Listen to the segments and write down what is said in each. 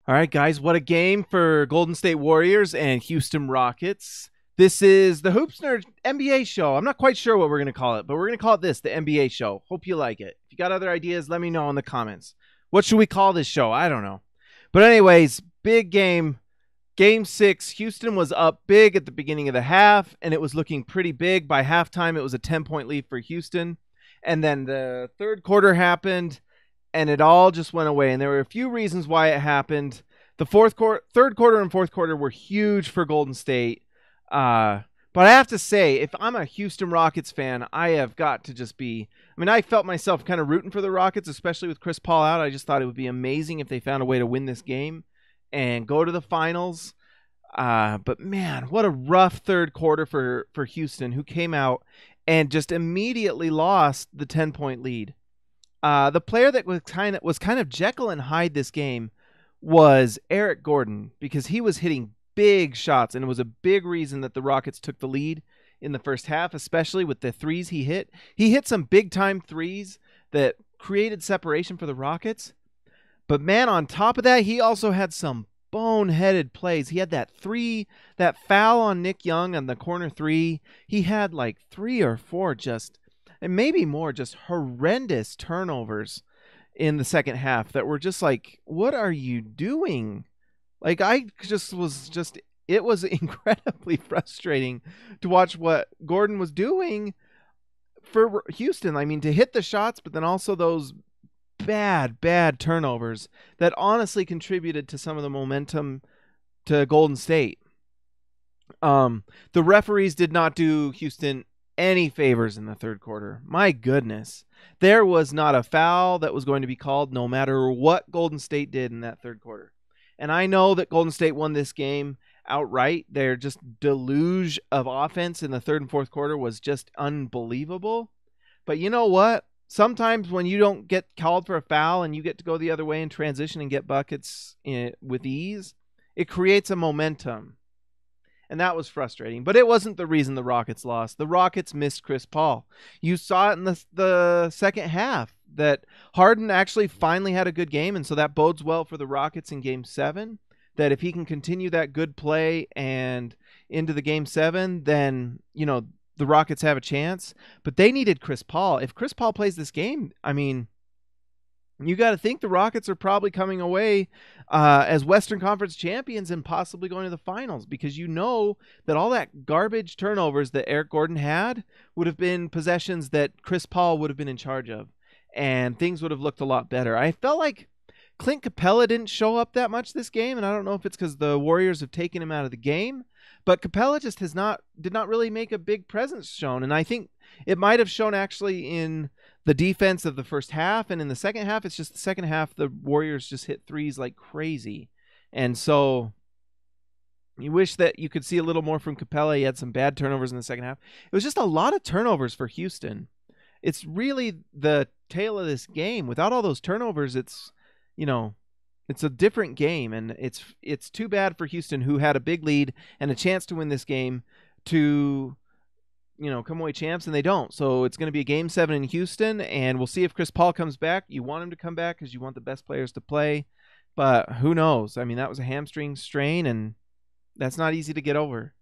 All right, guys, what a game for Golden State Warriors and Houston Rockets. This is the Hoops Nerd NBA show. I'm not quite sure what we're going to call it, but we're going to call it this, the NBA show. Hope you like it. If you got other ideas, let me know in the comments. What should we call this show? I don't know. But anyways, big game. Game 6, Houston was up big at the beginning of the half, and it was looking pretty big. By halftime, it was a 10-point lead for Houston. And then the third quarter happened, and it all just went away. And there were a few reasons why it happened. The third quarter and fourth quarter were huge for Golden State. But I have to say, if I'm a Houston Rockets fan, I have got to just be. I mean, I felt myself kind of rooting for the Rockets, especially with Chris Paul out. I just thought it would be amazing if they found a way to win this game and go to the finals. But man, what a rough third quarter for Houston, who came out and just immediately lost the 10-point lead. The player that was kind of Jekyll and Hyde this game was Eric Gordon, because he was hitting big shots, and it was a big reason that the Rockets took the lead in the first half, especially with the threes he hit. He hit some big-time threes that created separation for the Rockets. But man, on top of that, he also had some boneheaded plays. He had that foul on Nick Young on the corner three. He had like 3 or 4 and maybe more, just horrendous turnovers in the second half that were just like, what are you doing? Like, it was incredibly frustrating to watch what Gordon was doing for Houston. I mean, to hit the shots, but then also those bad turnovers that honestly contributed to some of the momentum to Golden State. The referees did not do Houston any favors in the third quarter. My goodness. There was not a foul that was going to be called no matter what Golden State did in that third quarter. And I know that Golden State won this game outright. Their just deluge of offense in the third and fourth quarter was just unbelievable. But you know what? Sometimes when you don't get called for a foul and you get to go the other way in transition and get buckets with ease, it creates a momentum. And that was frustrating. But it wasn't the reason the Rockets lost. The Rockets missed Chris Paul. You saw it in the second half that Harden actually finally had a good game, and so that bodes well for the Rockets in Game 7, that if he can continue that good play and into the Game 7, then, the Rockets have a chance. But they needed Chris Paul. If Chris Paul plays this game, I mean, you got to think the Rockets are probably coming away as Western Conference champions and possibly going to the finals, because you know that all that garbage turnovers that Eric Gordon had would have been possessions that Chris Paul would have been in charge of, and things would have looked a lot better. I felt like Clint Capella didn't show up that much this game, and I don't know if it's because the Warriors have taken him out of the game, but Capella just did not really make a big presence shown, and I think it might have shown actually in the defense of the first half, and in the second half, it's just the second half, the Warriors just hit threes like crazy. And so you wish that you could see a little more from Capella. He had some bad turnovers in the second half. It was just a lot of turnovers for Houston. It's really the tale of this game. Without all those turnovers, it's a different game, and it's too bad for Houston, who had a big lead and a chance to win this game, to come away champs, and they don't. So it's going to be a Game 7 in Houston, and we'll see if Chris Paul comes back. You want him to come back because you want the best players to play, but who knows? I mean, that was a hamstring strain, and that's not easy to get over.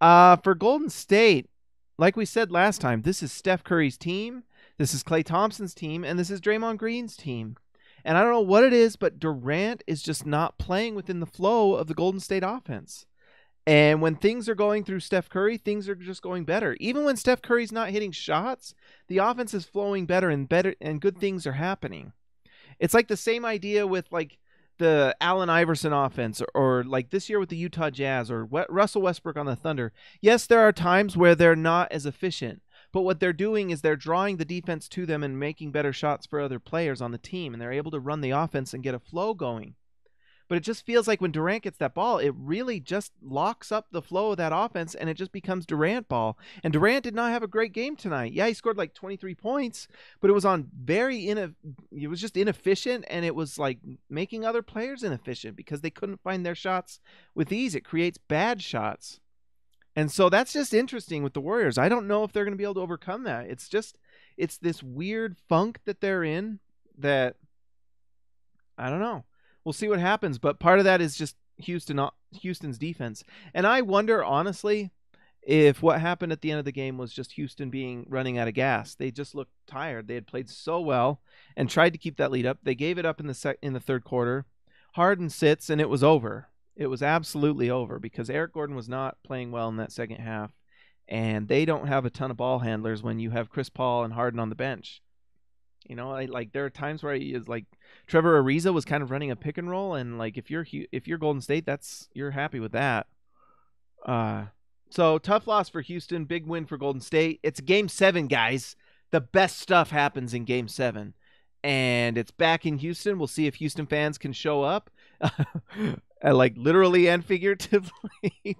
For Golden State, like we said last time, this is Steph Curry's team, this is Klay Thompson's team, and this is Draymond Green's team. And I don't know what it is, but Durant is just not playing within the flow of the Golden State offense. And when things are going through Steph Curry, things are just going better. Even when Steph Curry's not hitting shots, the offense is flowing better, and good things are happening. It's like the same idea with like the Allen Iverson offense, or like this year with the Utah Jazz, or Russell Westbrook on the Thunder. Yes, there are times where they're not as efficient, but what they're doing is they're drawing the defense to them and making better shots for other players on the team, and they're able to run the offense and get a flow going. But it just feels like when Durant gets that ball, it really just locks up the flow of that offense, and it just becomes Durant ball. And Durant did not have a great game tonight. Yeah, he scored like 23 points, but it was on it was just inefficient, and it was like making other players inefficient because they couldn't find their shots with ease. It creates bad shots. And so that's just interesting with the Warriors. I don't know if they're going to be able to overcome that. It's this weird funk that they're in that, I don't know. we'll see what happens. But part of that is just Houston's defense. And I wonder, honestly, if what happened at the end of the game was just Houston running out of gas. They just looked tired. They had played so well and tried to keep that lead up. They gave it up in the third quarter. Harden sits, and it was over. It was absolutely over because Eric Gordon was not playing well in that second half. And they don't have a ton of ball handlers when you have Chris Paul and Harden on the bench. You know, like there are times where he is like Trevor Ariza was kind of running a pick and roll, and like if you're Golden State, you're happy with that. So tough loss for Houston, big win for Golden State. It's Game 7, guys. The best stuff happens in Game 7, and it's back in Houston. We'll see if Houston fans can show up, like literally and figuratively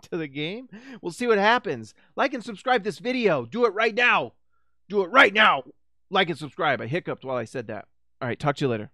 to the game. We'll see what happens. Like and subscribe this video. Do it right now. Do it right now. Like and subscribe. I hiccuped while I said that. All right, talk to you later.